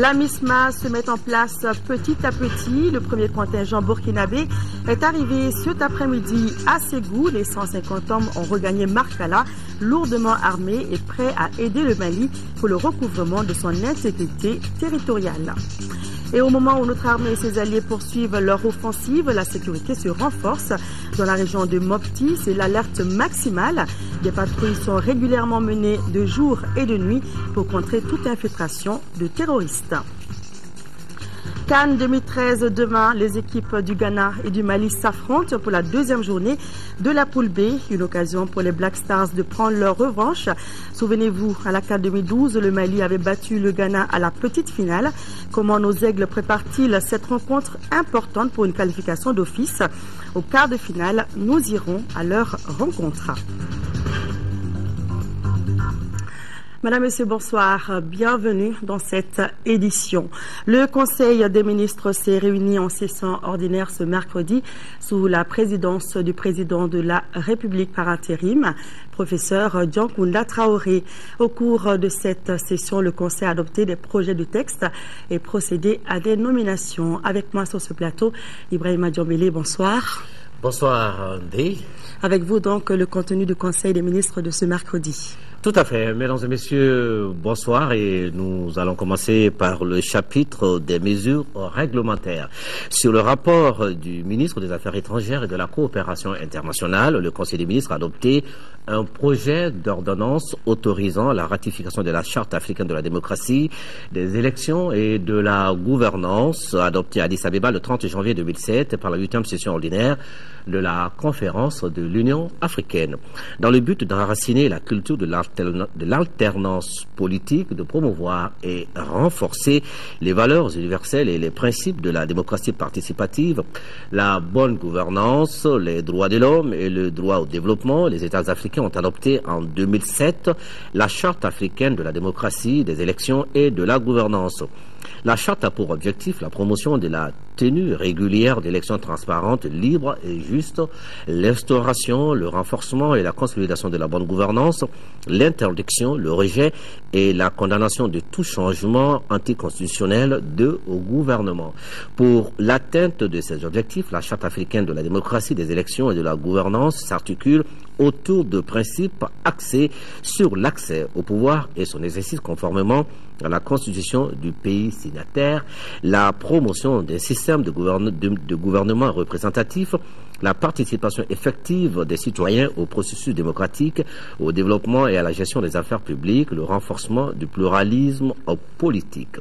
La MISMA se met en place petit à petit. Le premier contingent burkinabé est arrivé cet après-midi à Ségou. Les 150 hommes ont regagné Markala, lourdement armés et prêts à aider le Mali pour le recouvrement de son intégrité territoriale. Et au moment où notre armée et ses alliés poursuivent leur offensive, la sécurité se renforce dans la région de Mopti. C'est l'alerte maximale. Des patrouilles sont régulièrement menées de jour et de nuit pour contrer toute infiltration de terroristes. CAN 2013, demain, les équipes du Ghana et du Mali s'affrontent pour la deuxième journée de la poule B. Une occasion pour les Black Stars de prendre leur revanche. Souvenez-vous, à la CAN 2012, le Mali avait battu le Ghana à la petite finale. Comment nos aigles préparent-ils cette rencontre importante pour une qualification d'office? Au quart de finale, nous irons à leur rencontre. Madame, Monsieur, bonsoir. Bienvenue dans cette édition. Le Conseil des ministres s'est réuni en session ordinaire ce mercredi sous la présidence du président de la République par intérim, professeur Diankounda Traoré. Au cours de cette session, le Conseil a adopté des projets de texte et procédé à des nominations. Avec moi sur ce plateau, Ibrahima Diambélé, bonsoir. Bonsoir, Ndé. Avec vous donc le contenu du Conseil des ministres de ce mercredi. Tout à fait. Mesdames et messieurs, bonsoir, et nous allons commencer par le chapitre des mesures réglementaires. Sur le rapport du ministre des Affaires étrangères et de la coopération internationale, le Conseil des ministres a adopté un projet d'ordonnance autorisant la ratification de la Charte africaine de la démocratie, des élections et de la gouvernance, adopté à Addis Abeba le 30 janvier 2007 par la 8e session ordinaire de la conférence de l'Union africaine, dans le but d'enraciner la culture de l'alternance politique, de promouvoir et renforcer les valeurs universelles et les principes de la démocratie participative, la bonne gouvernance, les droits de l'homme et le droit au développement. Les États africains ont adopté en 2007 la Charte africaine de la démocratie, des élections et de la gouvernance. La charte a pour objectif la promotion de la tenue régulière d'élections transparentes, libres et justes, l'instauration, le renforcement et la consolidation de la bonne gouvernance, l'interdiction, le rejet et la condamnation de tout changement anticonstitutionnel au gouvernement. Pour l'atteinte de ces objectifs, la Charte africaine de la démocratie, des élections et de la gouvernance s'articule autour de principes axés sur l'accès au pouvoir et son exercice conformément à la constitution du pays signataire, la promotion des systèmes de gouvernement représentatif, la participation effective des citoyens au processus démocratique, au développement et à la gestion des affaires publiques, le renforcement du pluralisme politique.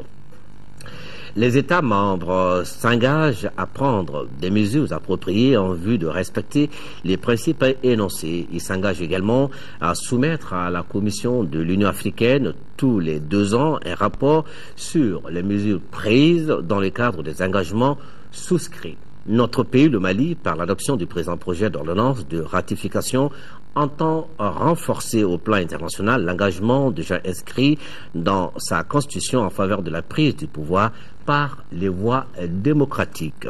Les États membres s'engagent à prendre des mesures appropriées en vue de respecter les principes énoncés. Ils s'engagent également à soumettre à la Commission de l'Union africaine tous les 2 ans un rapport sur les mesures prises dans le cadre des engagements souscrits. Notre pays, le Mali, par l'adoption du présent projet d'ordonnance de ratification, entend renforcer au plan international l'engagement déjà inscrit dans sa constitution en faveur de la prise du pouvoir par les voies démocratiques.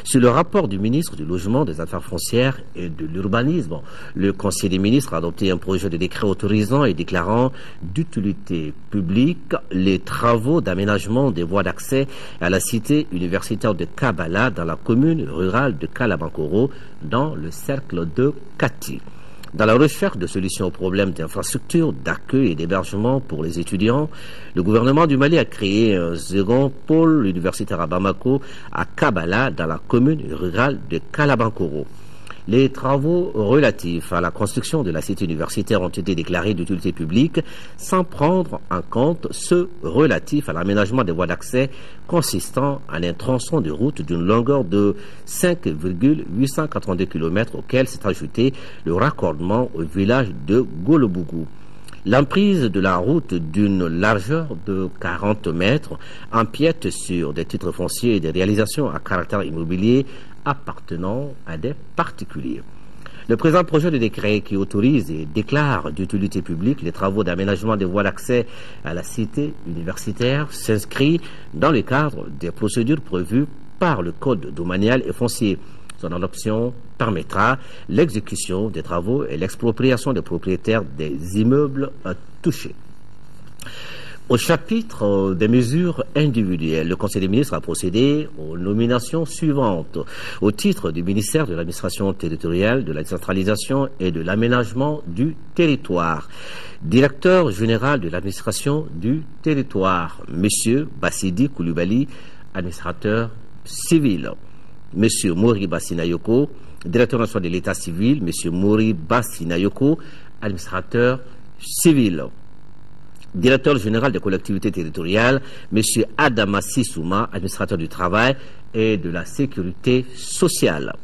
Sur le rapport du ministre du Logement, des Affaires foncières et de l'Urbanisme, le Conseil des ministres a adopté un projet de décret autorisant et déclarant d'utilité publique les travaux d'aménagement des voies d'accès à la cité universitaire de Kabala dans la commune rurale de Kalabankoro dans le cercle de Kati. Dans la recherche de solutions aux problèmes d'infrastructure, d'accueil et d'hébergement pour les étudiants, le gouvernement du Mali a créé un second pôle universitaire à Bamako, à Kabala, dans la commune rurale de Kalabankoro. Les travaux relatifs à la construction de la cité universitaire ont été déclarés d'utilité publique sans prendre en compte ceux relatifs à l'aménagement des voies d'accès consistant en un tronçon de route d'une longueur de 5,882 km auquel s'est ajouté le raccordement au village de Golobougou. L'emprise de la route d'une largeur de 40 mètres empiète sur des titres fonciers et des réalisations à caractère immobilier appartenant à des particuliers. Le présent projet de décret qui autorise et déclare d'utilité publique les travaux d'aménagement des voies d'accès à la cité universitaire s'inscrit dans le cadre des procédures prévues par le Code domanial et foncier. Son adoption permettra l'exécution des travaux et l'expropriation des propriétaires des immeubles touchés. Au chapitre des mesures individuelles, le Conseil des ministres a procédé aux nominations suivantes. Au titre du ministère de l'administration territoriale, de la décentralisation et de l'aménagement du territoire. Directeur général de l'administration du territoire, M. Bassidi Koulibaly, administrateur civil. M. Mori Bassinayoko, directeur national de l'état civil, M. Mori Bassinayoko, administrateur civil. Directeur général des collectivités territoriales, M. Adamassi Souma, administrateur du travail et de la sécurité sociale.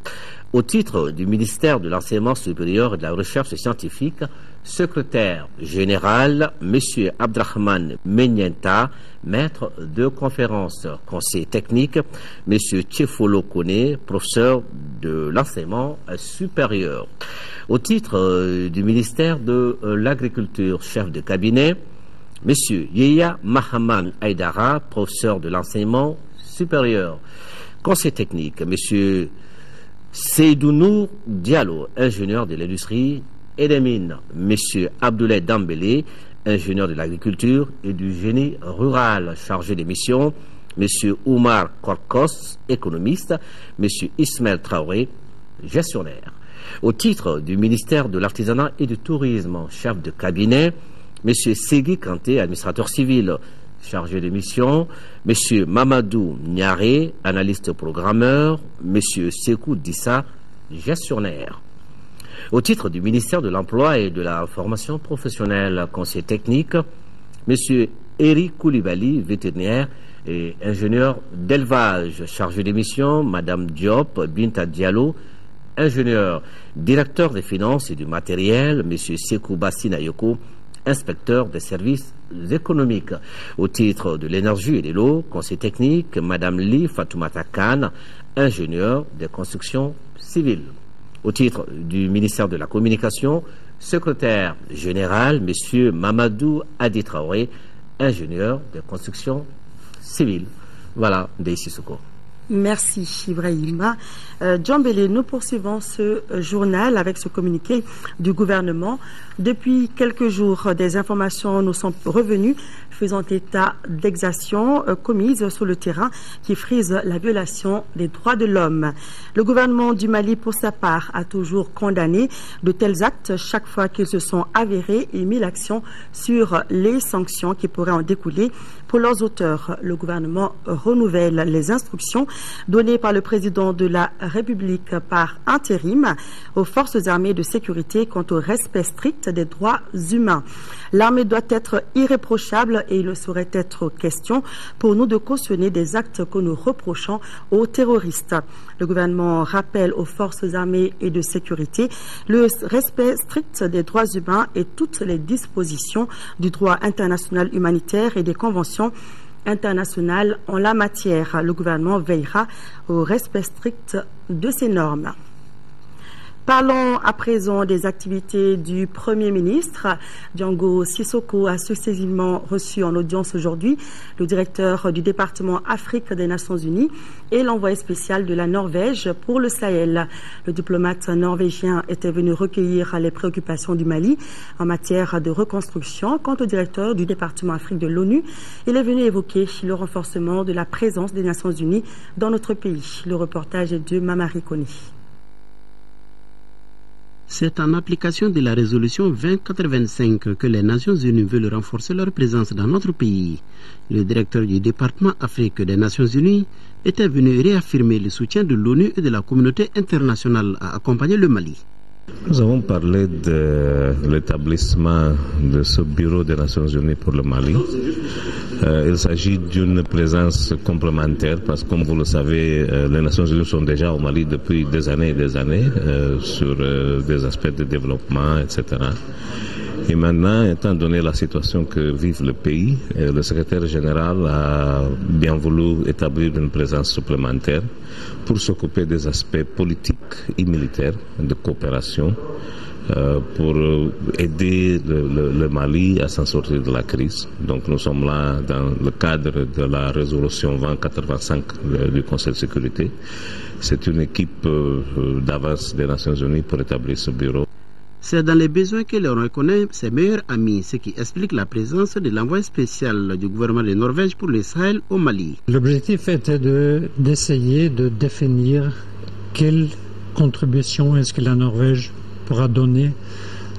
Au titre du ministère de l'enseignement supérieur et de la recherche scientifique, secrétaire général, M. Abdrahman Menyenta, maître de conférence, conseiller technique, M. Tchefolo Kone, professeur de l'enseignement supérieur. Au titre du ministère de l'Agriculture, chef de cabinet, M. Yeya Mahaman Aydara, professeur de l'enseignement supérieur. Conseil technique, M. Seydounour Diallo, ingénieur de l'industrie et des mines. M. Abdoulaye Dambélé, ingénieur de l'agriculture et du génie rural, chargé des missions. M. Oumar Korkos, économiste. M. Ismaël Traoré, gestionnaire. Au titre du ministère de l'Artisanat et du Tourisme, chef de cabinet, M. Segui Kanté, administrateur civil, chargé de mission, M. Mamadou Niaré, analyste programmeur, M. Sekou Dissa, gestionnaire. Au titre du ministère de l'Emploi et de la Formation professionnelle, conseiller technique, M. Eri Koulibaly, vétérinaire et ingénieur d'élevage, chargé de mission, Mme Diop Binta Diallo, ingénieur, directeur des finances et du matériel, M. Sekou Bassinayoko, inspecteur des services économiques. Au titre de l'énergie et de l'eau, conseiller technique, Mme Li Fatoumata Khan, ingénieur des constructions civiles. Au titre du ministère de la Communication, secrétaire général, M. Mamadou Adi Traoré, ingénieur des constructions civiles. Voilà, Deïssi Soko. Merci Ibrahima. John Bélé, nous poursuivons ce journal avec ce communiqué du gouvernement. Depuis quelques jours, des informations nous sont revenues faisant état d'exactions commises sur le terrain qui frisent la violation des droits de l'homme. Le gouvernement du Mali, pour sa part, a toujours condamné de tels actes chaque fois qu'ils se sont avérés et mis l'accent sur les sanctions qui pourraient en découler. Pour leurs auteurs, le gouvernement renouvelle les instructions données par le président de la République par intérim aux forces armées de sécurité quant au respect strict des droits humains. L'armée doit être irréprochable et il ne saurait être question pour nous de cautionner des actes que nous reprochons aux terroristes. Le gouvernement rappelle aux forces armées et de sécurité le respect strict des droits humains et toutes les dispositions du droit international humanitaire et des conventions internationales en la matière. Le gouvernement veillera au respect strict de ces normes. Parlons à présent des activités du Premier ministre. Django Sissoko a successivement reçu en audience aujourd'hui le directeur du département Afrique des Nations Unies et l'envoyé spécial de la Norvège pour le Sahel. Le diplomate norvégien était venu recueillir les préoccupations du Mali en matière de reconstruction. Quant au directeur du département Afrique de l'ONU, il est venu évoquer le renforcement de la présence des Nations Unies dans notre pays. Le reportage est de Mamari Koni. C'est en application de la résolution 2085 que les Nations Unies veulent renforcer leur présence dans notre pays. Le directeur du département Afrique des Nations Unies était venu réaffirmer le soutien de l'ONU et de la communauté internationale à accompagner le Mali. Nous avons parlé de l'établissement de ce bureau des Nations Unies pour le Mali. Il s'agit d'une présence complémentaire parce que, comme vous le savez, les Nations Unies sont déjà au Mali depuis des années et des années sur des aspects de développement, etc. Et maintenant, étant donné la situation que vive le pays, le secrétaire général a bien voulu établir une présence supplémentaire pour s'occuper des aspects politiques et militaires de coopération pour aider le Mali à s'en sortir de la crise. Donc nous sommes là dans le cadre de la résolution 2085 du Conseil de sécurité. C'est une équipe d'avance des Nations Unies pour établir ce bureau. C'est dans les besoins que l'on reconnaît ses meilleurs amis, ce qui explique la présence de l'envoyé spécial du gouvernement de Norvège pour le Sahel au Mali. L'objectif était d'essayer de définir quelle contribution est-ce que la Norvège pourra donner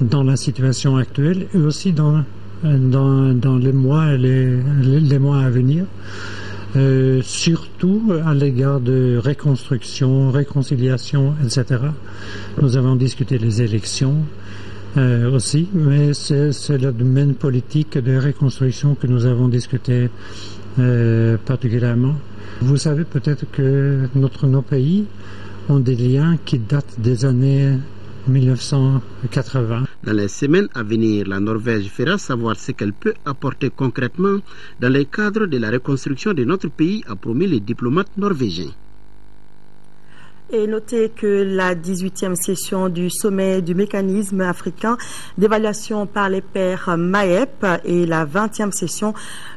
dans la situation actuelle et aussi dans les mois et les mois à venir. Surtout à l'égard de reconstruction, réconciliation, etc. Nous avons discuté les élections aussi, mais c'est le domaine politique de reconstruction que nous avons discuté particulièrement. Vous savez peut-être que nos pays ont des liens qui datent des années 1980. Dans les semaines à venir, la Norvège fera savoir ce qu'elle peut apporter concrètement dans le cadre de la reconstruction de notre pays, a promis le diplomate norvégien. Et notez que la 18e session du sommet du mécanisme africain d'évaluation par les pairs MAEP et la 20e session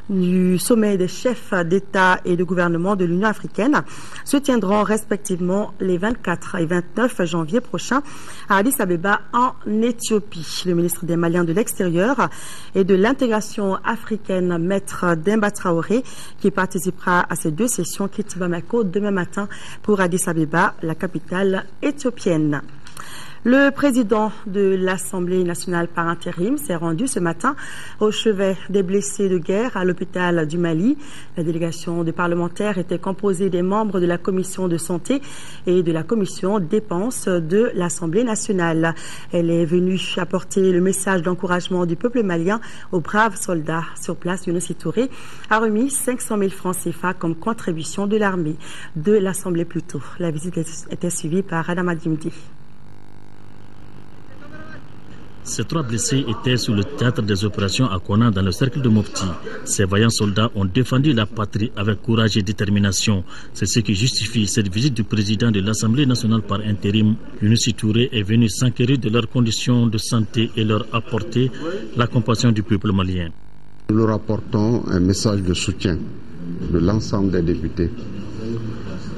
du sommet des chefs d'État et de gouvernement de l'Union africaine se tiendront respectivement les 24 et 29 janvier prochains à Addis Abeba en Éthiopie. Le ministre des Maliens de l'Extérieur et de l'intégration africaine, Maître Demba Traoré, qui participera à ces deux sessions, quitte Bamako demain matin pour Addis Abeba, la capitale éthiopienne. Le président de l'Assemblée nationale par intérim s'est rendu ce matin au chevet des blessés de guerre à l'hôpital du Mali. La délégation de parlementaires était composée des membres de la commission de santé et de la commission dépenses de l'Assemblée nationale. Elle est venue apporter le message d'encouragement du peuple malien aux braves soldats. Sur place, Younes Touré a remis 500 000 francs CFA comme contribution de l'armée, de l'Assemblée plutôt. La visite était suivie par Adama Dimdi. Ces trois blessés étaient sur le théâtre des opérations à Konna dans le cercle de Mopti. Ces vaillants soldats ont défendu la patrie avec courage et détermination. C'est ce qui justifie cette visite du président de l'Assemblée nationale par intérim. Younes Touré est venu s'enquérir de leurs conditions de santé et leur apporter la compassion du peuple malien. Nous leur apportons un message de soutien de l'ensemble des députés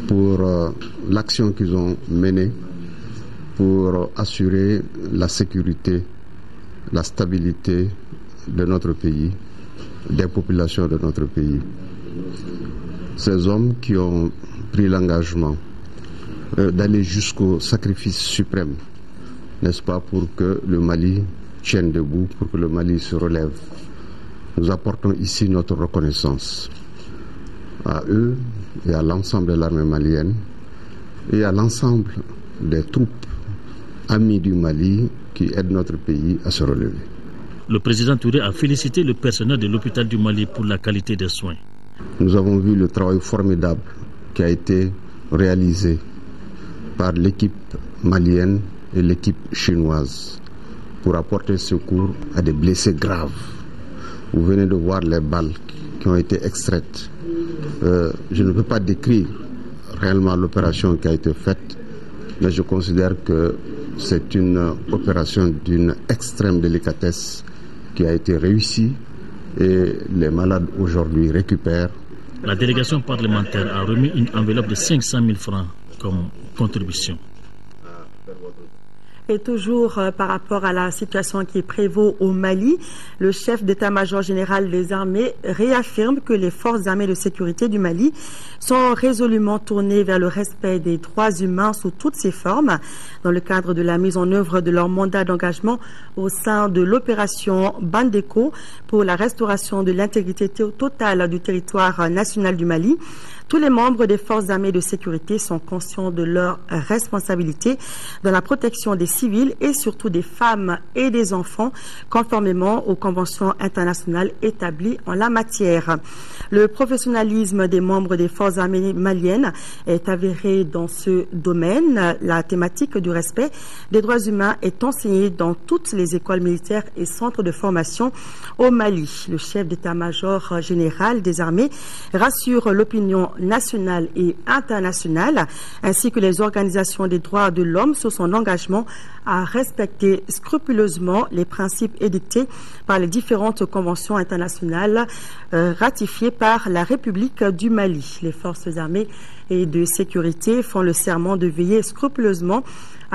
pour l'action qu'ils ont menée pour assurer la sécurité, la stabilité de notre pays, des populations de notre pays. Ces hommes qui ont pris l'engagement d'aller jusqu'au sacrifice suprême, n'est-ce pas, pour que le Mali tienne debout, pour que le Mali se relève. Nous apportons ici notre reconnaissance à eux et à l'ensemble de l'armée malienne et à l'ensemble des troupes amis du Mali qui aident notre pays à se relever. Le président Touré a félicité le personnel de l'hôpital du Mali pour la qualité des soins. Nous avons vu le travail formidable qui a été réalisé par l'équipe malienne et l'équipe chinoise pour apporter secours à des blessés graves. Vous venez de voir les balles qui ont été extraites. Je ne peux pas décrire réellement l'opération qui a été faite, mais je considère que c'est une opération d'une extrême délicatesse qui a été réussie et les malades aujourd'hui récupèrent. La délégation parlementaire a remis une enveloppe de 500 000 francs comme contribution. Et toujours par rapport à la situation qui prévaut au Mali, le chef d'état-major général des armées réaffirme que les forces armées de sécurité du Mali sont résolument tournées vers le respect des droits humains sous toutes ses formes dans le cadre de la mise en œuvre de leur mandat d'engagement au sein de l'opération Bandeko pour la restauration de l'intégrité totale du territoire national du Mali. Tous les membres des forces armées de sécurité sont conscients de leur responsabilité dans la protection des civils et surtout des femmes et des enfants, conformément aux conventions internationales établies en la matière. Le professionnalisme des membres des forces armées maliennes est avéré dans ce domaine. La thématique du respect des droits humains est enseignée dans toutes les écoles militaires et centres de formation au Mali. Le chef d'état-major général des armées rassure l'opinion nationale et internationale, ainsi que les organisations des droits de l'homme sur son engagement à respecter scrupuleusement les principes édictés par les différentes conventions internationales ratifiées par la République du Mali. Les forces armées et de sécurité font le serment de veiller scrupuleusement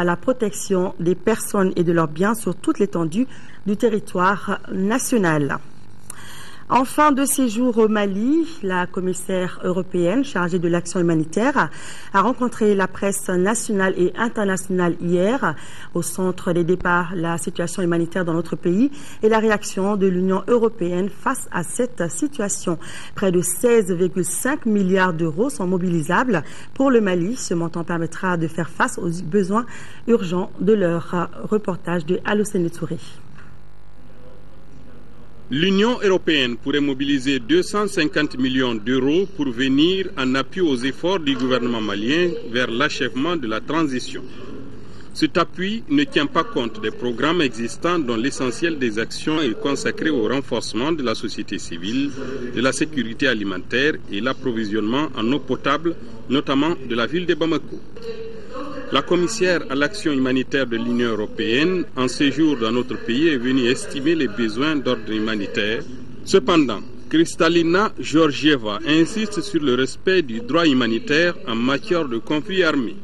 à la protection des personnes et de leurs biens sur toute l'étendue du territoire national. En fin de séjour au Mali, la commissaire européenne chargée de l'action humanitaire a rencontré la presse nationale et internationale hier. Au centre des débats, la situation humanitaire dans notre pays et la réaction de l'Union européenne face à cette situation. Près de 16,5 milliards d'euros sont mobilisables pour le Mali. Ce montant permettra de faire face aux besoins urgents de leur reportage de Alocene Touré. L'Union européenne pourrait mobiliser 250 millions d'euros pour venir en appui aux efforts du gouvernement malien vers l'achèvement de la transition. Cet appui ne tient pas compte des programmes existants dont l'essentiel des actions est consacré au renforcement de la société civile, de la sécurité alimentaire et l'approvisionnement en eau potable, notamment de la ville de Bamako. La commissaire à l'action humanitaire de l'Union européenne, en séjour dans notre pays, est venue estimer les besoins d'ordre humanitaire. Cependant, Kristalina Georgieva insiste sur le respect du droit humanitaire en matière de conflits armés.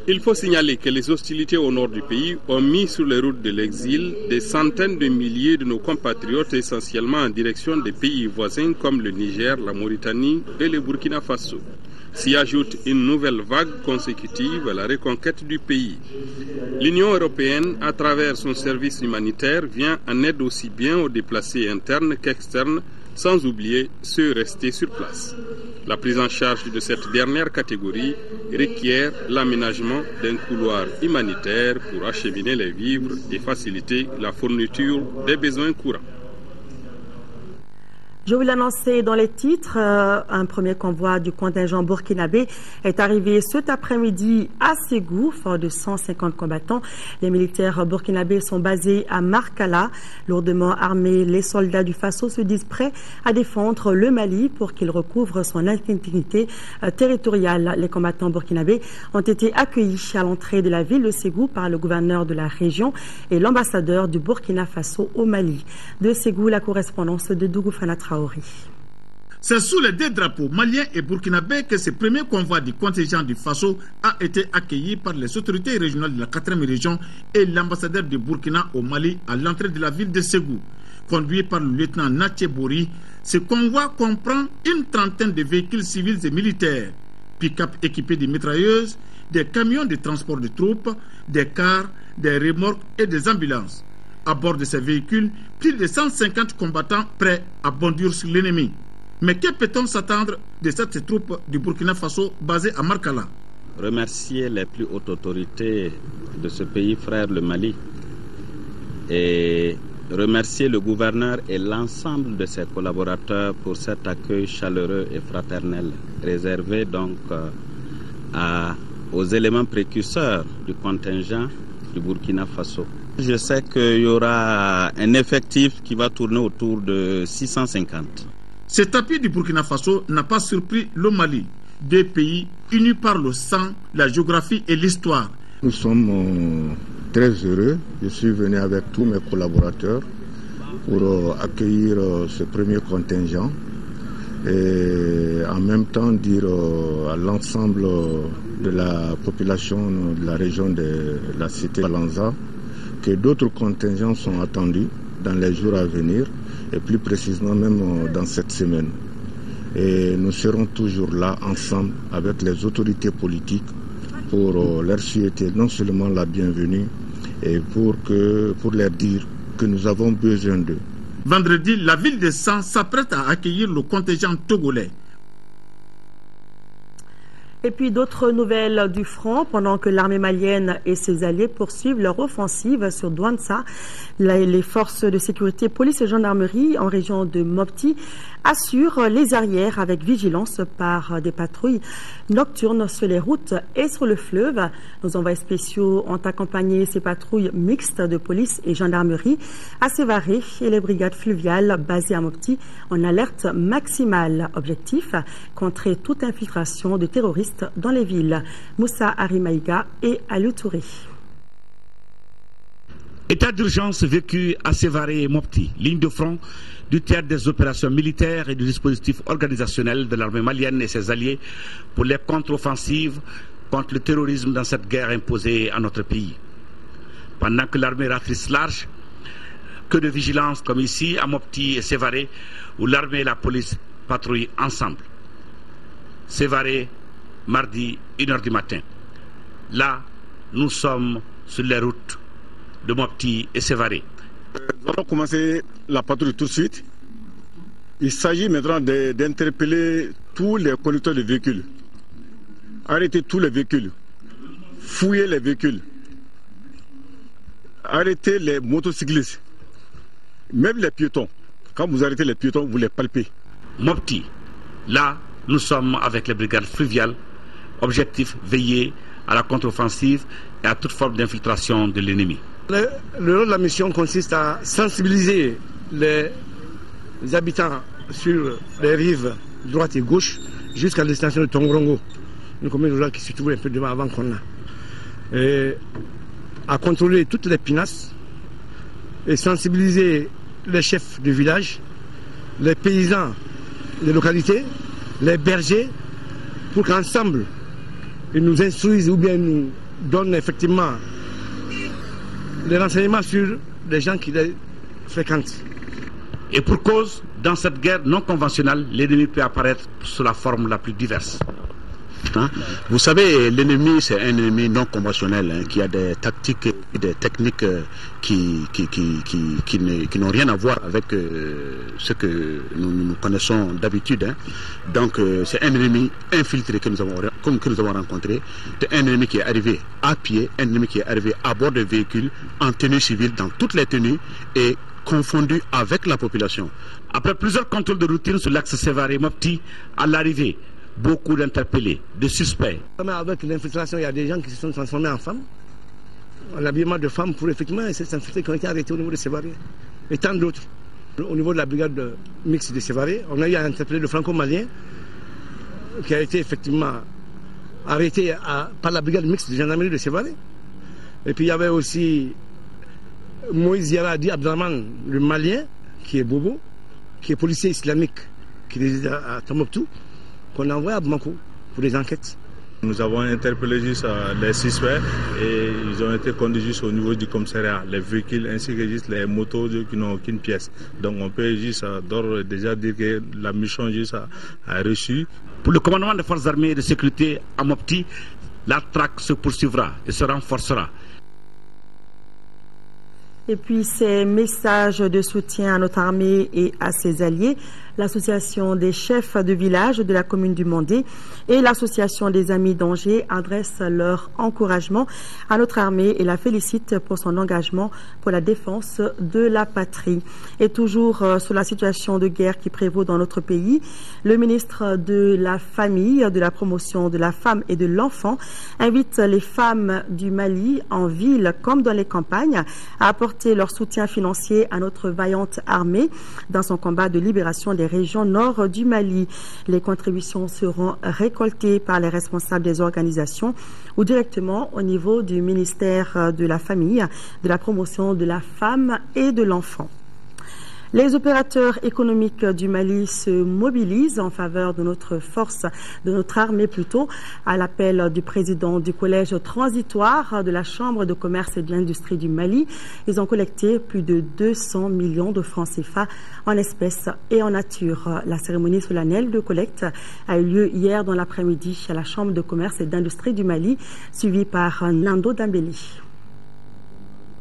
Il faut signaler que les hostilités au nord du pays ont mis sur les routes de l'exil des centaines de milliers de nos compatriotes, essentiellement en direction des pays voisins comme le Niger, la Mauritanie et le Burkina Faso. S'y ajoute une nouvelle vague consécutive à la reconquête du pays. L'Union européenne, à travers son service humanitaire, vient en aide aussi bien aux déplacés internes qu'externes, sans oublier ceux restés sur place. La prise en charge de cette dernière catégorie requiert l'aménagement d'un couloir humanitaire pour acheminer les vivres et faciliter la fourniture des besoins courants. Je vous l'annonçais dans les titres, un premier convoi du contingent burkinabé est arrivé cet après-midi à Ségou, fort de 150 combattants. Les militaires burkinabés sont basés à Markala. Lourdement armés, les soldats du Faso se disent prêts à défendre le Mali pour qu'il recouvre son intégrité territoriale. Les combattants burkinabés ont été accueillis à l'entrée de la ville de Ségou par le gouverneur de la région et l'ambassadeur du Burkina Faso au Mali. De Ségou, la correspondance de Dougou Fanatra. C'est sous les deux drapeaux maliens et burkinabés que ce premier convoi du contingent du Faso a été accueilli par les autorités régionales de la 4e région et l'ambassadeur du Burkina au Mali à l'entrée de la ville de Ségou. Conduit par le lieutenant Naché Bori, ce convoi comprend une trentaine de véhicules civils et militaires, pick-up équipés de mitrailleuses, des camions de transport de troupes, des cars, des remorques et des ambulances. À bord de ces véhicules, plus de 150 combattants prêts à bondir sur l'ennemi. Mais que peut-on s'attendre de cette troupe du Burkina Faso basée à Markala? Remercier les plus hautes autorités de ce pays frère, le Mali, et remercier le gouverneur et l'ensemble de ses collaborateurs pour cet accueil chaleureux et fraternel, réservé donc aux éléments précurseurs du contingent du Burkina Faso. Je sais qu'il y aura un effectif qui va tourner autour de 650. Cet appui du Burkina Faso n'a pas surpris le Mali, deux pays unis par le sang, la géographie et l'histoire. Nous sommes très heureux. Je suis venu avec tous mes collaborateurs pour accueillir ce premier contingent et en même temps dire à l'ensemble de la population de la région de la cité Balanza que d'autres contingents sont attendus dans les jours à venir et plus précisément même dans cette semaine. Et nous serons toujours là ensemble avec les autorités politiques pour leur souhaiter non seulement la bienvenue et pour leur dire que nous avons besoin d'eux. Vendredi, la ville de San s'apprête à accueillir le contingent togolais. Et puis d'autres nouvelles du front, pendant que l'armée malienne et ses alliés poursuivent leur offensive sur Douentza, les forces de sécurité, police et gendarmerie en région de Mopti assurent les arrières avec vigilance par des patrouilles nocturnes sur les routes et sur le fleuve. Nos envoyés spéciaux ont accompagné ces patrouilles mixtes de police et gendarmerie à Sévaré et les brigades fluviales basées à Mopti en alerte maximale. Objectif, contrer toute infiltration de terroristes dans les villes. Moussa Arimaïga et Aliou Touré. État d'urgence vécu à Sévaré et Mopti, ligne de front du théâtre des opérations militaires et du dispositif organisationnel de l'armée malienne et ses alliés pour les contre-offensives contre le terrorisme dans cette guerre imposée à notre pays. pendant que l'armée ratisse large, que de vigilance comme ici à Mopti et Sévaré, où l'armée et la police patrouillent ensemble. Sévaré, mardi, 1h du matin. Là, nous sommes sur les routes de Mopti et Sévaré. Nous allons commencer la patrouille tout de suite. Il s'agit maintenant d'interpeller tous les conducteurs de véhicules. Arrêtez tous les véhicules. Fouillez les véhicules. Arrêtez les motocyclistes. Même les piétons. Quand vous arrêtez les piétons, vous les palpez. Mopti, là, nous sommes avec les brigades fluviales. Objectif, veiller à la contre-offensive et à toute forme d'infiltration de l'ennemi. Le rôle de la mission consiste à sensibiliser les habitants sur les rives droite et gauche jusqu'à la destination de Tongrongo, une commune rurale qui se trouve un peu devant avant qu'on a. Et à contrôler toutes les pinasses et sensibiliser les chefs du village, les paysans des localités, les bergers, pour qu'ensemble ils nous instruisent ou bien nous donnent effectivement les renseignements sur les gens qui les fréquentent. Et pour cause, dans cette guerre non conventionnelle, l'ennemi peut apparaître sous la forme la plus diverse. Vous savez, l'ennemi, c'est un ennemi non conventionnel, qui a des tactiques et des techniques qui n'ont rien à voir avec ce que nous connaissons d'habitude. Donc, c'est un ennemi infiltré que nous avons rencontré. C'est un ennemi qui est arrivé à pied, un ennemi qui est arrivé à bord de véhicules, en tenue civile, dans toutes les tenues, et confondu avec la population. Après plusieurs contrôles de routine sur l'axe Sévaré-Mopti, à l'arrivée, beaucoup d'interpellés, de suspects. Avec l'infiltration, il y a des gens qui se sont transformés en femmes, l'habillement de femmes pour effectivement ces infiltrés qui ont été arrêtés au niveau de Sévaré, et tant d'autres. Au niveau de la brigade mixte de Sévaré, on a eu à interpeller le franco-malien qui a été effectivement arrêté par la brigade mixte de gendarmerie de Sévaré. Et puis il y avait aussi Moïse Yaradi Abdraman, le malien, qui est bobo, qui est policier islamique, qui réside à Tombouctou, qu'on a envoyé à Bamako pour des enquêtes. Nous avons interpellé juste les suspects et ils ont été conduits juste au niveau du commissariat, les véhicules ainsi que juste les motos qui n'ont aucune pièce. Donc on peut juste d'ores déjà dire que la mission juste a reçu. Pour le commandement des forces armées et de sécurité à Mopti, la traque se poursuivra et se renforcera. Et puis ces messages de soutien à notre armée et à ses alliés, l'association des chefs de village de la commune du Mandé et l'association des amis d'Angers adressent leur encouragement à notre armée et la félicitent pour son engagement pour la défense de la patrie. Et toujours sur la situation de guerre qui prévaut dans notre pays, le ministre de la Famille, de la Promotion de la Femme et de l'Enfant invite les femmes du Mali, en ville comme dans les campagnes, à apporter leur soutien financier à notre vaillante armée dans son combat de libération des régions nord du Mali. Les contributions seront récoltées par les responsables des organisations ou directement au niveau du ministère de la Famille, de la Promotion de la Femme et de l'Enfant. Les opérateurs économiques du Mali se mobilisent en faveur de notre force, de notre armée plutôt, à l'appel du président du collège transitoire de la Chambre de commerce et d'industrie du Mali. Ils ont collecté plus de 200 millions de francs CFA en espèces et en nature. La cérémonie solennelle de collecte a eu lieu hier dans l'après-midi à la Chambre de commerce et d'industrie du Mali, suivie par Nando Dambeli.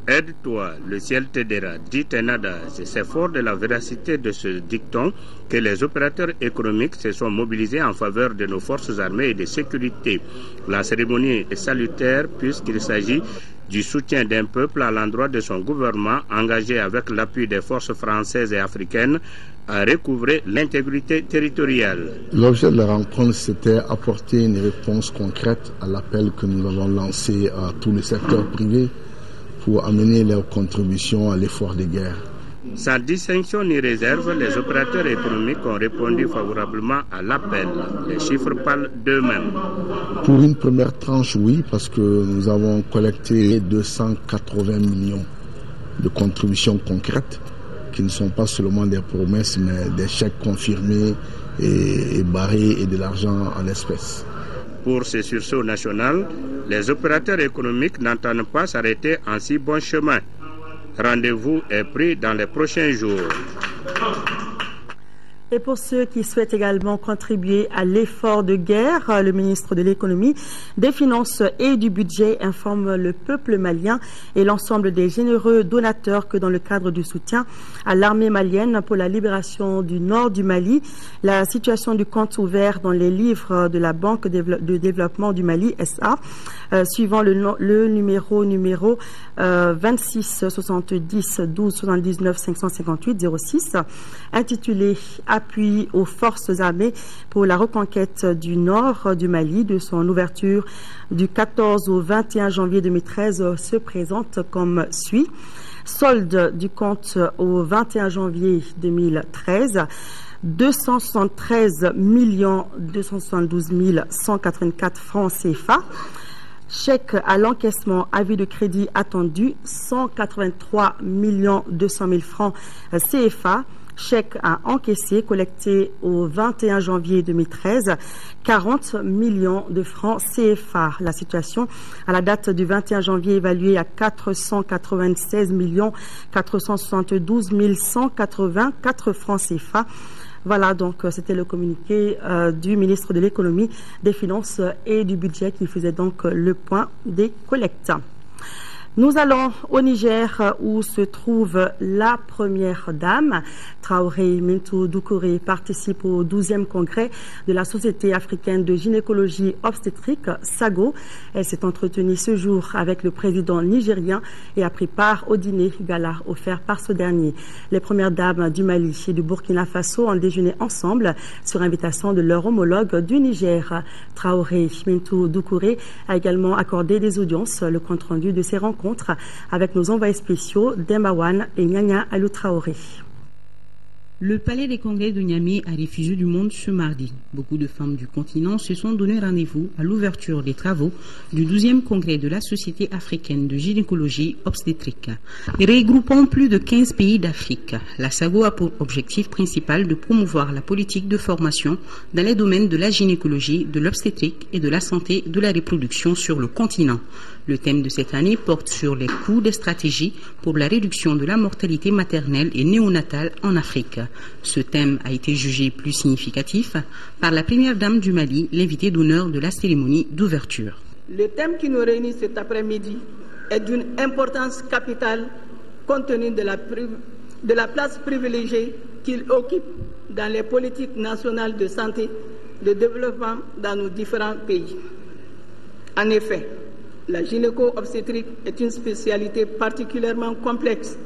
Aide-toi, le ciel t'aidera, dit un adage. C'est fort de la véracité de ce dicton que les opérateurs économiques se sont mobilisés en faveur de nos forces armées et de sécurité. La cérémonie est salutaire puisqu'il s'agit du soutien d'un peuple à l'endroit de son gouvernement engagé avec l'appui des forces françaises et africaines à recouvrer l'intégrité territoriale. L'objet de la rencontre, c'était apporter une réponse concrète à l'appel que nous avons lancé à tout le secteur privé pour amener leur contribution à l'effort de guerre. Sans distinction ni réserve, les opérateurs économiques ont répondu favorablement à l'appel. Les chiffres parlent d'eux-mêmes. Pour une première tranche, oui, parce que nous avons collecté 280 millions de contributions concrètes, qui ne sont pas seulement des promesses, mais des chèques confirmés et barrés et de l'argent en espèces. Pour ce sursaut national, les opérateurs économiques n'entendent pas s'arrêter en si bon chemin. Rendez-vous est pris dans les prochains jours. Et pour ceux qui souhaitent également contribuer à l'effort de guerre, le ministre de l'Économie, des Finances et du Budget informe le peuple malien et l'ensemble des généreux donateurs que dans le cadre du soutien à l'armée malienne pour la libération du nord du Mali, la situation du compte ouvert dans les livres de la Banque de développement du Mali, SA, suivant le numéro 26 70 12 79 558 06, intitulé Appui aux forces armées pour la reconquête du nord du Mali, de son ouverture du 14 au 21 janvier 2013, se présente comme suit. Solde du compte au 21 janvier 2013, 273 272 184 francs CFA. Chèque à l'encaissement, avis de crédit attendu, 183 200 000 francs CFA. Chèque à encaisser collecté au 21 janvier 2013, 40 millions de francs CFA. La situation à la date du 21 janvier évaluée à 496 472 184 francs CFA. Voilà, donc c'était le communiqué du ministre de l'Économie, des Finances et du Budget qui faisait donc le point des collectes. Nous allons au Niger où se trouve la première dame. Traoré Mintou Doucouré participe au 12e congrès de la Société africaine de gynécologie obstétrique, SAGO. Elle s'est entretenue ce jour avec le président nigérien et a pris part au dîner gala offert par ce dernier. Les premières dames du Mali et du Burkina Faso ont déjeuné ensemble sur invitation de leur homologue du Niger. Traoré Mintou Doucouré a également accordé des audiences, le compte-rendu de ces rencontres avec nos envoyés spéciaux Dembawan et Nyanya Alou Traoré. Le palais des congrès de Niamey a réfugié du monde ce mardi. Beaucoup de femmes du continent se sont donné rendez-vous à l'ouverture des travaux du 12e congrès de la Société africaine de gynécologie obstétrique. Regroupant plus de 15 pays d'Afrique, la SAGO a pour objectif principal de promouvoir la politique de formation dans les domaines de la gynécologie, de l'obstétrique et de la santé de la reproduction sur le continent. Le thème de cette année porte sur les coûts des stratégies pour la réduction de la mortalité maternelle et néonatale en Afrique. Ce thème a été jugé plus significatif par la première dame du Mali, l'invitée d'honneur de la cérémonie d'ouverture. Le thème qui nous réunit cet après-midi est d'une importance capitale compte tenu de la place privilégiée qu'il occupe dans les politiques nationales de santé, de développement dans nos différents pays. En effet, la gynéco-obstétrique est une spécialité particulièrement complexe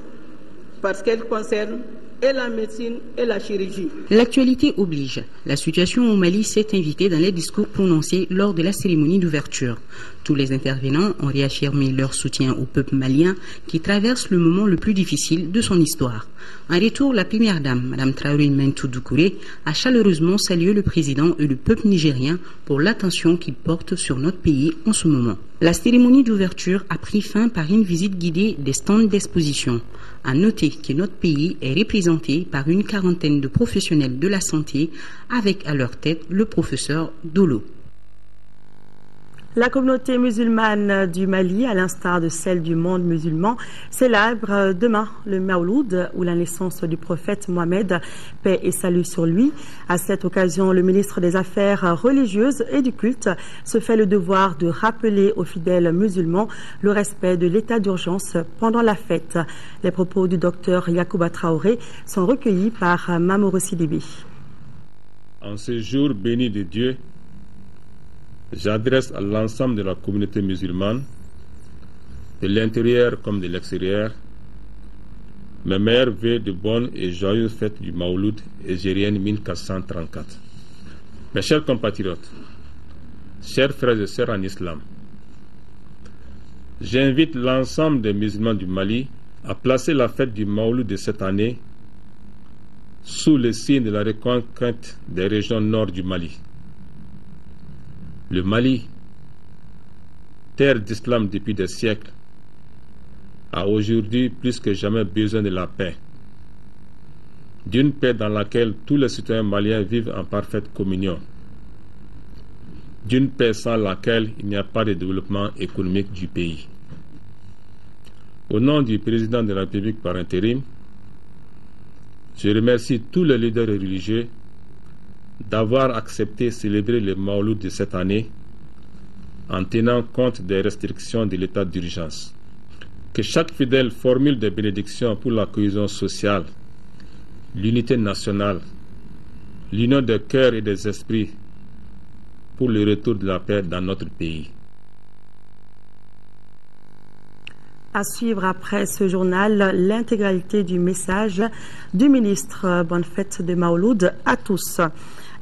parce qu'elle concerne et la médecine et la chirurgie. L'actualité oblige. La situation au Mali s'est invitée dans les discours prononcés lors de la cérémonie d'ouverture. Tous les intervenants ont réaffirmé leur soutien au peuple malien qui traverse le moment le plus difficile de son histoire. En retour, la première dame, Mme Traoré Mintou Doucouré, a chaleureusement salué le président et le peuple nigérien pour l'attention qu'il porte sur notre pays en ce moment. La cérémonie d'ouverture a pris fin par une visite guidée des stands d'exposition. À noter que notre pays est représenté par une quarantaine de professionnels de la santé avec à leur tête le professeur Dolo. La communauté musulmane du Mali, à l'instar de celle du monde musulman, célèbre demain le Mawloud, ou la naissance du prophète Mohammed, paix et salut sur lui. À cette occasion, le ministre des Affaires religieuses et du culte se fait le devoir de rappeler aux fidèles musulmans le respect de l'état d'urgence pendant la fête. Les propos du docteur Yacouba Traoré sont recueillis par Mamoru Sidibé. En ce jour béni de Dieu, j'adresse à l'ensemble de la communauté musulmane, de l'intérieur comme de l'extérieur, mes meilleurs vœux de bonne et joyeuse fête du Mawloud égérienne 1434. Mes chers compatriotes, chers frères et sœurs en islam, j'invite l'ensemble des musulmans du Mali à placer la fête du Mawloud de cette année sous le signe de la reconquête des régions nord du Mali. Le Mali, terre d'islam depuis des siècles, a aujourd'hui plus que jamais besoin de la paix. D'une paix dans laquelle tous les citoyens maliens vivent en parfaite communion. d'une paix sans laquelle il n'y a pas de développement économique du pays. Au nom du président de la République par intérim, je remercie tous les leaders religieux d'avoir accepté de célébrer le Mawlud de cette année en tenant compte des restrictions de l'état d'urgence. Que chaque fidèle formule des bénédictions pour la cohésion sociale, l'unité nationale, l'union des cœurs et des esprits pour le retour de la paix dans notre pays. À suivre après ce journal, l'intégralité du message du ministre. Bonne fête de Mawlud à tous.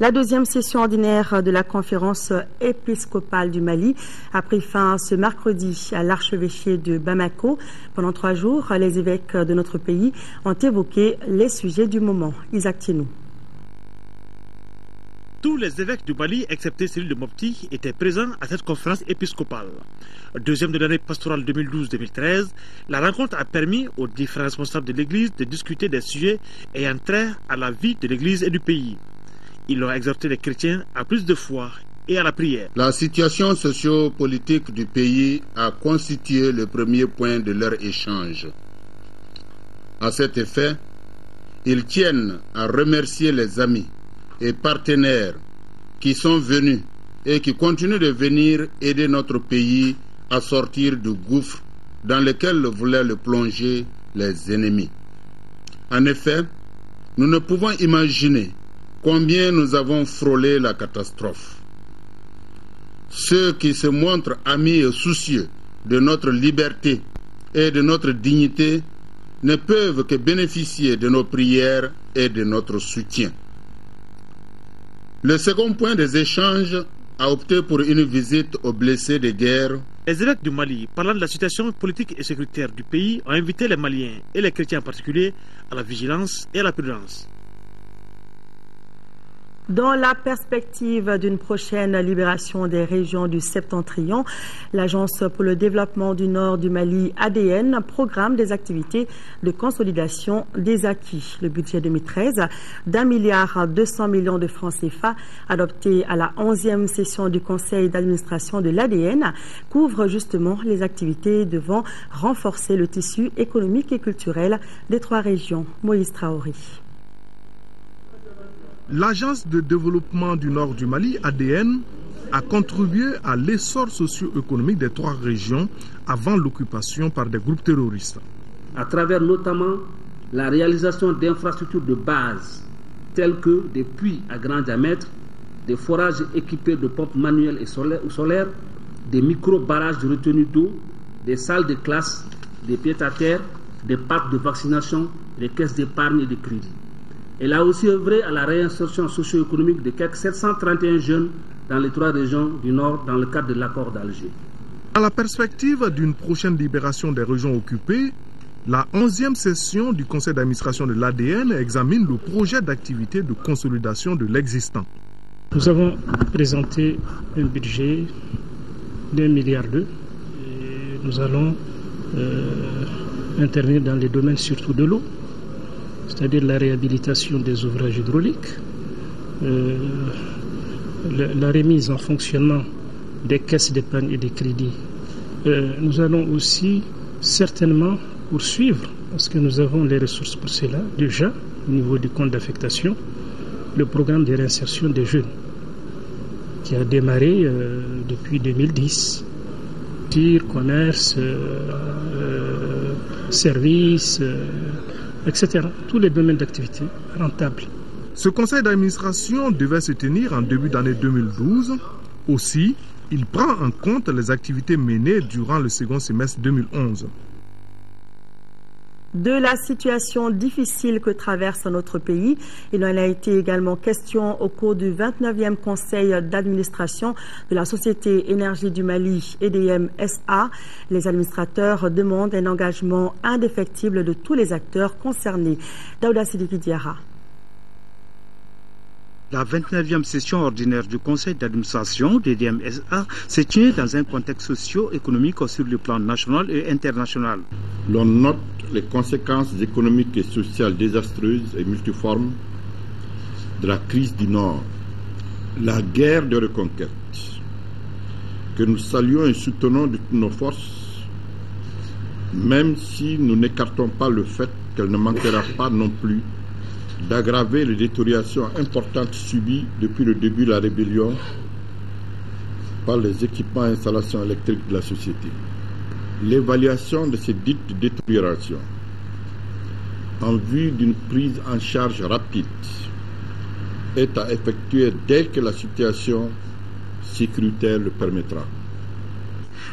La deuxième session ordinaire de la conférence épiscopale du Mali a pris fin ce mercredi à l'archevêché de Bamako. Pendant 3 jours, les évêques de notre pays ont évoqué les sujets du moment. Isaac Tienou. Tous les évêques du Mali, excepté celui de Mopti, étaient présents à cette conférence épiscopale. Deuxième de l'année pastorale 2012-2013, la rencontre a permis aux différents responsables de l'Église de discuter des sujets ayant trait à la vie de l'Église et du pays. Ils ont exhorté les chrétiens à plus de foi et à la prière. La situation socio-politique du pays a constitué le premier point de leur échange. À cet effet, ils tiennent à remercier les amis et partenaires qui sont venus et qui continuent de venir aider notre pays à sortir du gouffre dans lequel voulaient le plonger les ennemis. En effet, nous ne pouvons imaginer combien nous avons frôlé la catastrophe. Ceux qui se montrent amis et soucieux de notre liberté et de notre dignité ne peuvent que bénéficier de nos prières et de notre soutien. Le second point des échanges a opté pour une visite aux blessés de guerre. Les évêques du Mali, parlant de la situation politique et sécuritaire du pays, ont invité les Maliens et les chrétiens en particulier à la vigilance et à la prudence. Dans la perspective d'une prochaine libération des régions du Septentrion, l'Agence pour le développement du Nord du Mali, ADN, programme des activités de consolidation des acquis. Le budget 2013 d'1,2 milliard de francs CFA, adopté à la 11e session du Conseil d'administration de l'ADN, couvre justement les activités devant renforcer le tissu économique et culturel des 3 régions. Moïse Traoré. L'Agence de développement du Nord du Mali, ADN, a contribué à l'essor socio-économique des 3 régions avant l'occupation par des groupes terroristes. À travers notamment la réalisation d'infrastructures de base telles que des puits à grand diamètre, des forages équipés de pompes manuelles et solaires, des micro-barrages de retenue d'eau, des salles de classe, des pieds-à-terre, des parcs de vaccination, des caisses d'épargne et de crédit. Elle a aussi œuvré à la réinsertion socio-économique de quelques 731 jeunes dans les 3 régions du Nord dans le cadre de l'accord d'Alger. Dans la perspective d'une prochaine libération des régions occupées, la 11e session du Conseil d'administration de l'ADN examine le projet d'activité de consolidation de l'existant. Nous avons présenté un budget d'1,2 milliard et nous allons intervenir dans les domaines surtout de l'eau, c'est-à-dire la réhabilitation des ouvrages hydrauliques, la remise en fonctionnement des caisses d'épargne et des crédits. Nous allons aussi certainement poursuivre, parce que nous avons les ressources pour cela, déjà au niveau du compte d'affectation, le programme de réinsertion des jeunes, qui a démarré depuis 2010. Tir, commerce, services, etc. Tous les domaines d'activité rentables. Ce conseil d'administration devait se tenir en début d'année 2012. Aussi, il prend en compte les activités menées durant le second semestre 2011. De la situation difficile que traverse notre pays, il en a été également question au cours du 29e conseil d'administration de la Société Énergie du Mali, EDM SA. Les administrateurs demandent un engagement indéfectible de tous les acteurs concernés. Daouda Sidiki Diarra. La 29e session ordinaire du conseil d'administration d'EDM SA se tient dans un contexte socio-économique sur le plan national et international. L'on note les conséquences économiques et sociales désastreuses et multiformes de la crise du Nord, la guerre de reconquête, que nous saluons et soutenons de toutes nos forces, même si nous n'écartons pas le fait qu'elle ne manquera pas non plus d'aggraver les détériorations importantes subies depuis le début de la rébellion par les équipements et installations électriques de la société. L'évaluation de ces dites détériorations en vue d'une prise en charge rapide est à effectuer dès que la situation sécuritaire le permettra.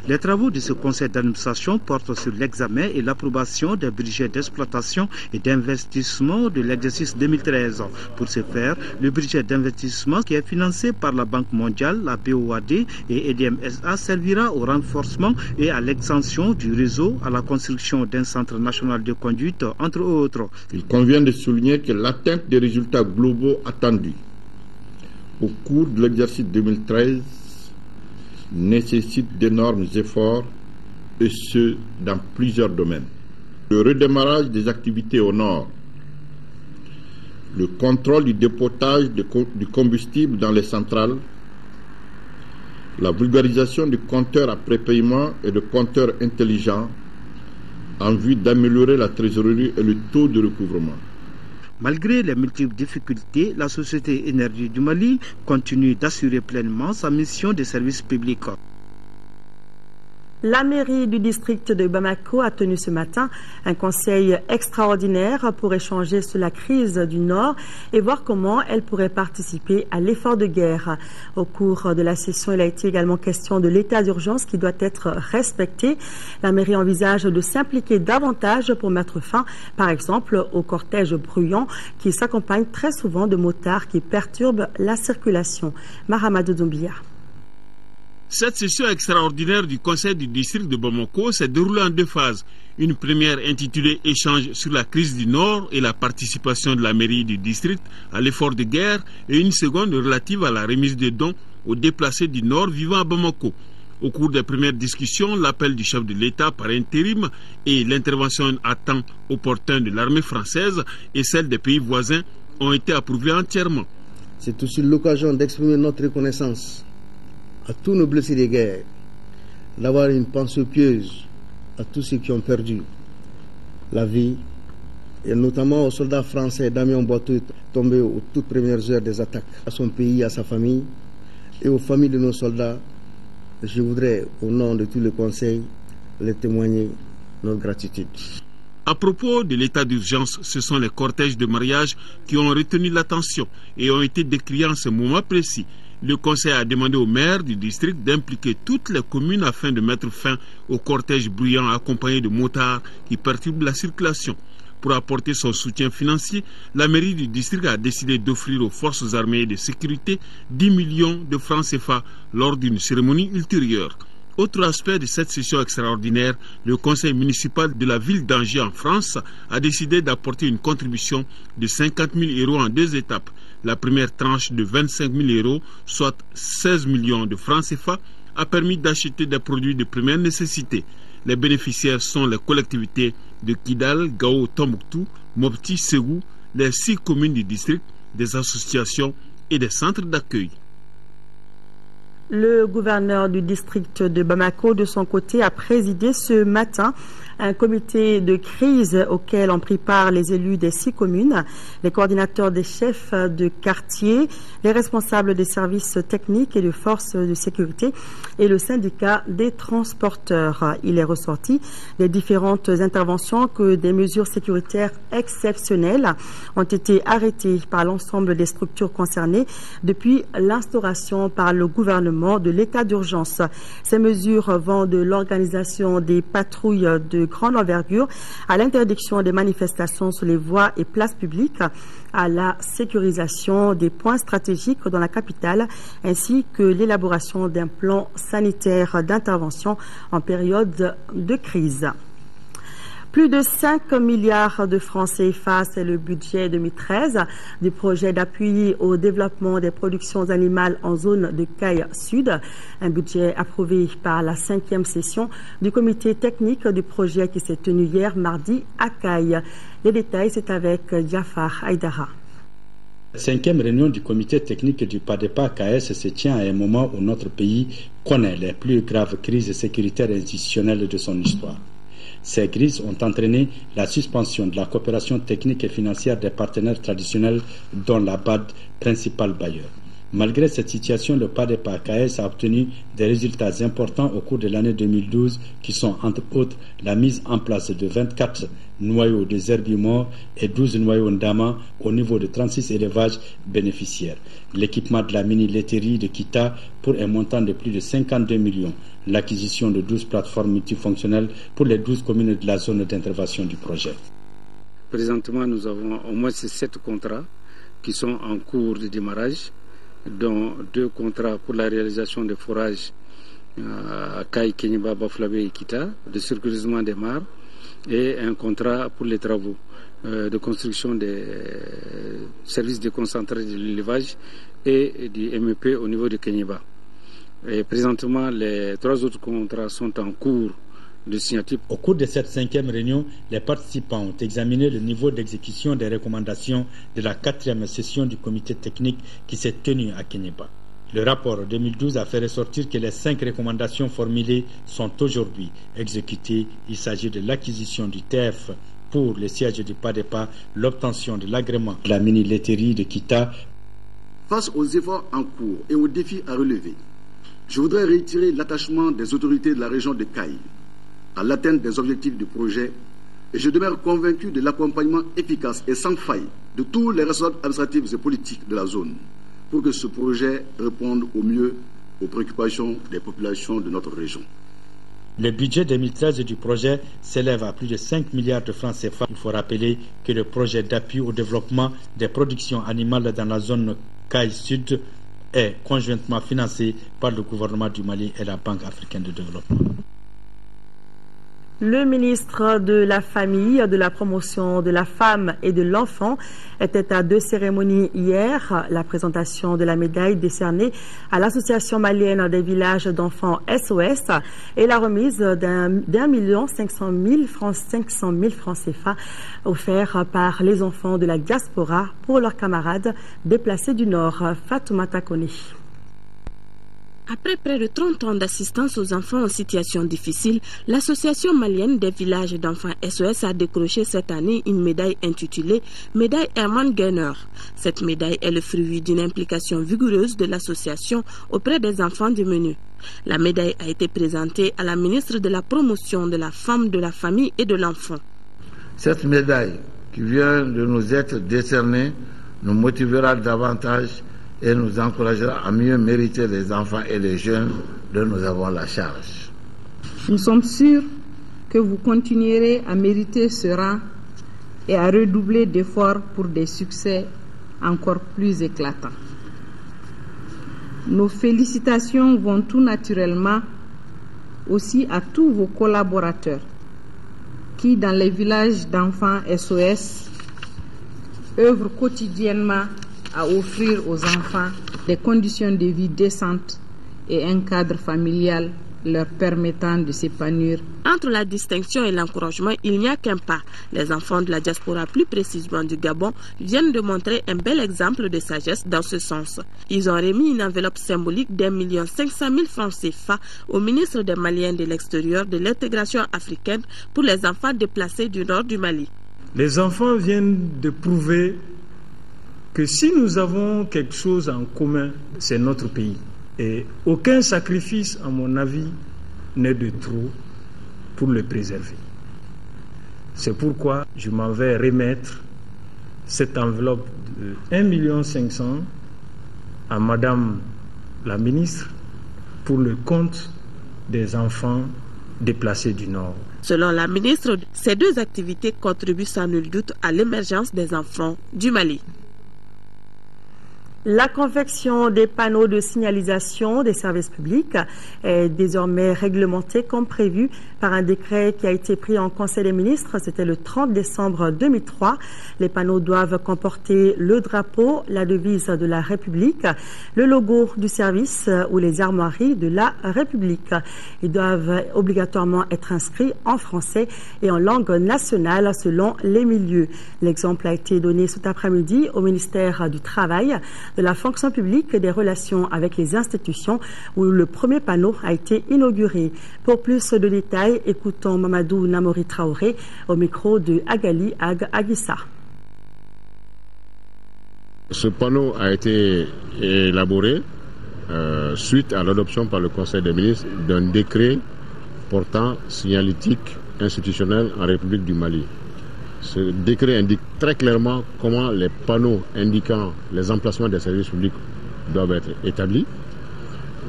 Les travaux de ce conseil d'administration portent sur l'examen et l'approbation des budgets d'exploitation et d'investissement de l'exercice 2013. Pour ce faire, le budget d'investissement qui est financé par la Banque mondiale, la BOAD et EDMSA servira au renforcement et à l'extension du réseau, à la construction d'un centre national de conduite, entre autres. Il convient de souligner que l'atteinte des résultats globaux attendus au cours de l'exercice 2013 nécessite d'énormes efforts, et ce, dans plusieurs domaines. Le redémarrage des activités au nord, le contrôle du dépotage du combustible dans les centrales, la vulgarisation du compteur à prépaiement et de compteurs intelligents en vue d'améliorer la trésorerie et le taux de recouvrement. Malgré les multiples difficultés, la Société Énergie du Mali continue d'assurer pleinement sa mission de service public. La mairie du district de Bamako a tenu ce matin un conseil extraordinaire pour échanger sur la crise du Nord et voir comment elle pourrait participer à l'effort de guerre. Au cours de la session, il a été également question de l'état d'urgence qui doit être respecté. La mairie envisage de s'impliquer davantage pour mettre fin, par exemple, au cortège bruyant qui s'accompagne très souvent de motards qui perturbent la circulation. Mahamadou Doumbia. Cette session extraordinaire du conseil du district de Bamako s'est déroulée en deux phases. Une première intitulée « Échange sur la crise du Nord et la participation de la mairie du district à l'effort de guerre » et une seconde relative à la remise de dons aux déplacés du Nord vivant à Bamako. Au cours des premières discussions, l'appel du chef de l'État par intérim et l'intervention à temps opportun de l'armée française et celle des pays voisins ont été approuvés entièrement. C'est aussi l'occasion d'exprimer notre reconnaissance à tous nos blessés de guerre, d'avoir une pensée pieuse à tous ceux qui ont perdu la vie, et notamment aux soldats français Damien Boiteau tombés aux toutes premières heures des attaques, à son pays, à sa famille, et aux familles de nos soldats. Je voudrais, au nom de tout le conseil, leur témoigner notre gratitude. À propos de l'état d'urgence, ce sont les cortèges de mariage qui ont retenu l'attention et ont été décriés en ce moment précis. Le conseil a demandé au maire du district d'impliquer toutes les communes afin de mettre fin au cortège bruyant accompagné de motards qui perturbent la circulation. Pour apporter son soutien financier, la mairie du district a décidé d'offrir aux forces armées et de sécurité 10 millions de francs CFA lors d'une cérémonie ultérieure. Autre aspect de cette session extraordinaire, le conseil municipal de la ville d'Angers en France a décidé d'apporter une contribution de 50 000 € en deux étapes. La première tranche de 25 000 €, soit 16 millions de francs CFA, a permis d'acheter des produits de première nécessité. Les bénéficiaires sont les collectivités de Kidal, Gao, Tombouctou, Mopti, Ségou, les 6 communes du district, des associations et des centres d'accueil. Le gouverneur du district de Bamako, de son côté, a présidé ce matin un comité de crise auquel ont pris part les élus des 6 communes, les coordinateurs des chefs de quartier, les responsables des services techniques et de forces de sécurité et le syndicat des transporteurs. Il est ressorti des différentes interventions que des mesures sécuritaires exceptionnelles ont été arrêtées par l'ensemble des structures concernées depuis l'instauration par le gouvernement de l'état d'urgence. Ces mesures vont de l'organisation des patrouilles de grande envergure à l'interdiction des manifestations sur les voies et places publiques, à la sécurisation des points stratégiques dans la capitale, ainsi que l'élaboration d'un plan sanitaire d'intervention en période de crise. Plus de 5 milliards de francs CFA, c'est le budget 2013 du projet d'appui au développement des productions animales en zone de Caille Sud. Un budget approuvé par la 5e session du comité technique du projet qui s'est tenu hier mardi à Caille. Les détails, c'est avec Jafar Haïdara. La 5e réunion du comité technique du PADEPA-KS se tient à un moment où notre pays connaît les plus graves crises sécuritaires et institutionnelles de son histoire. Ces crises ont entraîné la suspension de la coopération technique et financière des partenaires traditionnels, dont la BAD, principal bailleur. Malgré cette situation, le PADEPA-KS a obtenu des résultats importants au cours de l'année 2012 qui sont entre autres la mise en place de 24 noyaux de herbivores et 12 noyaux ndama au niveau de 36 élevages bénéficiaires. L'équipement de la mini-laiterie de Kita pour un montant de plus de 52 millions. L'acquisition de 12 plateformes multifonctionnelles pour les 12 communes de la zone d'intervention du projet. Présentement, nous avons au moins 7 contrats qui sont en cours de démarrage, dont 2 contrats pour la réalisation des forages à Kai, Kéniba, Baflabé et Kita, de circularisement des mares, et un contrat pour les travaux de construction des services déconcentrés de l'élevage et du MEP au niveau de Kéniba. Et présentement, les 3 autres contrats sont en cours de signature. Au cours de cette 5e réunion, les participants ont examiné le niveau d'exécution des recommandations de la 4e session du comité technique qui s'est tenue à Kéniba. Le rapport 2012 a fait ressortir que les 5 recommandations formulées sont aujourd'hui exécutées. Il s'agit de l'acquisition du TF pour le siège du PADEPA, l'obtention de l'agrément de la mini-laiterie de Kita. Face aux efforts en cours et aux défis à relever, je voudrais réitérer l'attachement des autorités de la région de Caille à l'atteinte des objectifs du projet et je demeure convaincu de l'accompagnement efficace et sans faille de tous les responsables administratifs et politiques de la zone pour que ce projet réponde au mieux aux préoccupations des populations de notre région. Le budget 2013 du projet s'élève à plus de 5 milliards de francs CFA. Il faut rappeler que le projet d'appui au développement des productions animales dans la zone Caille Sud est conjointement financé par le gouvernement du Mali et la Banque africaine de développement. Le ministre de la Famille, de la Promotion de la Femme et de l'Enfant était à 2 cérémonies hier. La présentation de la médaille décernée à l'Association malienne des villages d'enfants SOS et la remise d'1 500 000 francs CFA offerts par les enfants de la diaspora pour leurs camarades déplacés du Nord. Fatoumata Kone. Après près de 30 ans d'assistance aux enfants en situation difficile, l'Association malienne des villages d'enfants SOS a décroché cette année une médaille intitulée Médaille Herman Gainer. Cette médaille est le fruit d'une implication vigoureuse de l'association auprès des enfants du menu. La médaille a été présentée à la ministre de la Promotion de la Femme, de la Famille et de l'Enfant. Cette médaille qui vient de nous être décernée nous motivera davantage et nous encouragera à mieux mériter les enfants et les jeunes dont nous avons la charge. Nous sommes sûrs que vous continuerez à mériter ce rang et à redoubler d'efforts pour des succès encore plus éclatants. Nos félicitations vont tout naturellement aussi à tous vos collaborateurs qui, dans les villages d'enfants SOS, œuvrent quotidiennement à offrir aux enfants des conditions de vie décentes et un cadre familial leur permettant de s'épanouir. Entre la distinction et l'encouragement, il n'y a qu'un pas. Les enfants de la diaspora, plus précisément du Gabon, viennent de montrer un bel exemple de sagesse dans ce sens. Ils ont remis une enveloppe symbolique d'1 500 000 francs CFA au ministre des Maliens de l'extérieur de l'intégration africaine pour les enfants déplacés du nord du Mali. Les enfants viennent de prouver que si nous avons quelque chose en commun, c'est notre pays. Et aucun sacrifice, à mon avis, n'est de trop pour le préserver. C'est pourquoi je m'en vais remettre cette enveloppe de 1 500 000 à Madame la ministre pour le compte des enfants déplacés du Nord. Selon la ministre, ces 2 activités contribuent sans nul doute à l'émergence des enfants du Mali. La confection des panneaux de signalisation des services publics est désormais réglementée comme prévu par un décret qui a été pris en Conseil des ministres. C'était le 30 décembre 2003. Les panneaux doivent comporter le drapeau, la devise de la République, le logo du service ou les armoiries de la République. Ils doivent obligatoirement être inscrits en français et en langue nationale selon les milieux. L'exemple a été donné cet après-midi au ministère du Travail, de la fonction publique et des relations avec les institutions où le premier panneau a été inauguré. Pour plus de détails, écoutons Mamadou Namori Traoré au micro de Agali Ag Agissa. Ce panneau a été élaboré suite à l'adoption par le Conseil des ministres d'un décret portant signalétique institutionnelle en République du Mali. Ce décret indique très clairement comment les panneaux indiquant les emplacements des services publics doivent être établis.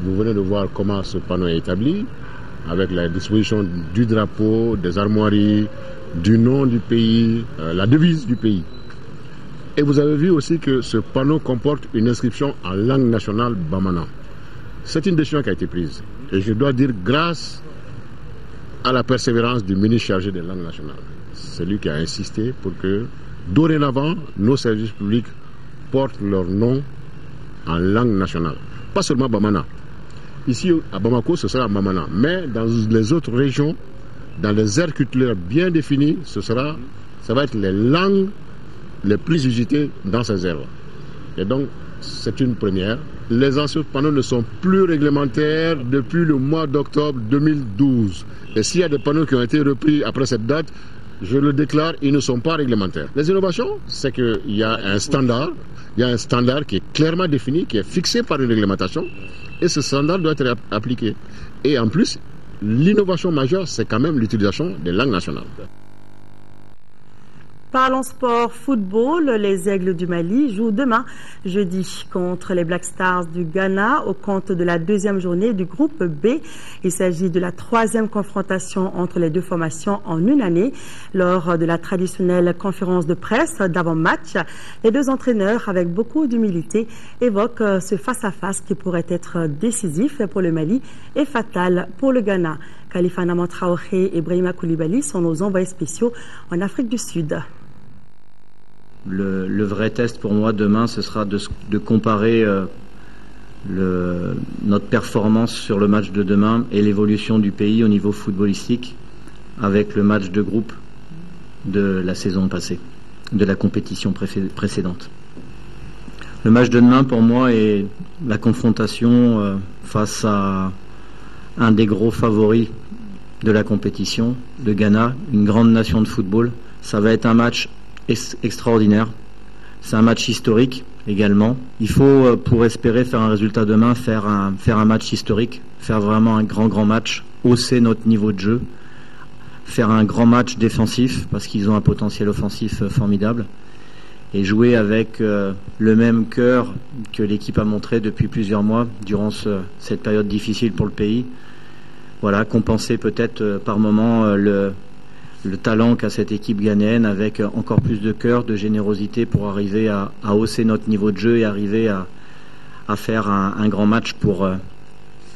Vous venez de voir comment ce panneau est établi, avec la disposition du drapeau, des armoiries, du nom du pays, la devise du pays. Et vous avez vu aussi que ce panneau comporte une inscription en langue nationale bamana. C'est une décision qui a été prise. Et je dois dire grâce à la persévérance du ministre chargé des langues nationales. C'est lui qui a insisté pour que, dorénavant, nos services publics portent leur nom en langue nationale. Pas seulement bamana. Ici, à Bamako, ce sera bamana. Mais dans les autres régions, dans les aires culturelles bien définies, ça va être les langues les plus usitées dans ces aires-là. Et donc, c'est une première. Les anciens panneaux ne sont plus réglementaires depuis le mois d'octobre 2012. Et s'il y a des panneaux qui ont été repris après cette date, je le déclare, ils ne sont pas réglementaires. Les innovations, c'est qu'il y a un standard, qui est clairement défini, qui est fixé par une réglementation, et ce standard doit être appliqué. Et en plus, l'innovation majeure, c'est quand même l'utilisation des langues nationales. Parlons sport football. Les Aigles du Mali jouent demain, jeudi, contre les Black Stars du Ghana au compte de la deuxième journée du groupe B. Il s'agit de la troisième confrontation entre les deux formations en une année. Lors de la traditionnelle conférence de presse d'avant-match, les deux entraîneurs, avec beaucoup d'humilité, évoquent ce face-à-face qui pourrait être décisif pour le Mali et fatal pour le Ghana. Khalifa Naman Traoré et Brahima Koulibaly sont nos envoyés spéciaux en Afrique du Sud. Le vrai test pour moi demain, ce sera de comparer notre performance sur le match de demain et l'évolution du pays au niveau footballistique avec le match de groupe de la saison passée, de la compétition précédente. Le match de demain pour moi est la confrontation face à un des gros favoris de la compétition, le Ghana, une grande nation de football. Ça va être un match extraordinaire. C'est un match historique également. Il faut, pour espérer faire un résultat demain, faire un match historique, faire vraiment un grand match, hausser notre niveau de jeu, faire un grand match défensif parce qu'ils ont un potentiel offensif formidable et jouer avec le même cœur que l'équipe a montré depuis plusieurs mois durant cette période difficile pour le pays. Voilà, compenser peut-être par moment le talent qu'a cette équipe ghanéenne avec encore plus de cœur, de générosité pour arriver à hausser notre niveau de jeu et arriver à faire un grand match pour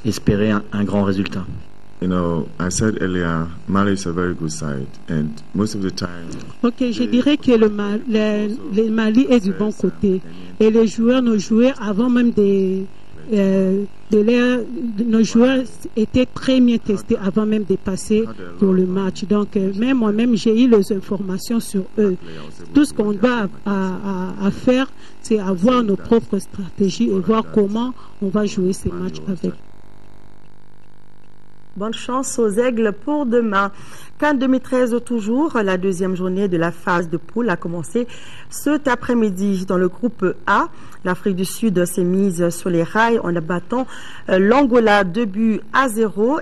espérer un grand résultat. You know, I said earlier, Mali is a very good side, and most of the time. Ok, je dirais que le Mali est du bon côté et les joueurs, nos joueurs, avant même nos joueurs étaient très bien testés avant même de passer pour le match. Donc, même moi-même, j'ai eu les informations sur eux. Tout ce qu'on va à faire, c'est avoir nos propres stratégies et voir comment on va jouer ces matchs avec. Bonne chance aux Aigles pour demain. CAN 2013 toujours, la deuxième journée de la phase de poule a commencé cet après-midi dans le groupe A. L'Afrique du Sud s'est mise sur les rails en abattant l'Angola 2-0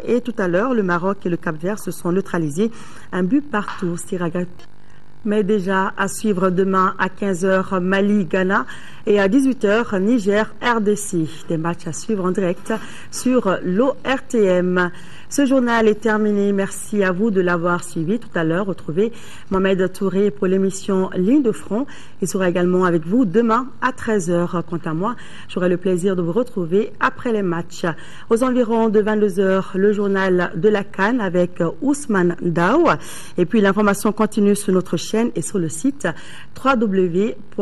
et tout à l'heure, le Maroc et le Cap-Vert se sont neutralisés 1 but partout. Mais déjà à suivre demain à 15h Mali-Ghana et à 18h Niger-RDC. Des matchs à suivre en direct sur l'ORTM. Ce journal est terminé. Merci à vous de l'avoir suivi. Tout à l'heure, retrouvez Mohamed Touré pour l'émission Ligne de front. Il sera également avec vous demain à 13h. Quant à moi, j'aurai le plaisir de vous retrouver après les matchs. Aux environs de 22h, le journal de la CAN avec Ousmane Daou. Et puis l'information continue sur notre chaîne et sur le site www.ortm.ml.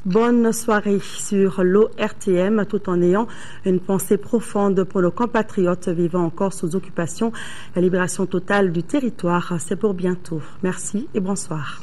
Bonne soirée sur l'ORTM tout en ayant une pensée profonde pour nos compatriotes vivant encore sous occupation. La libération totale du territoire, c'est pour bientôt. Merci et bonsoir.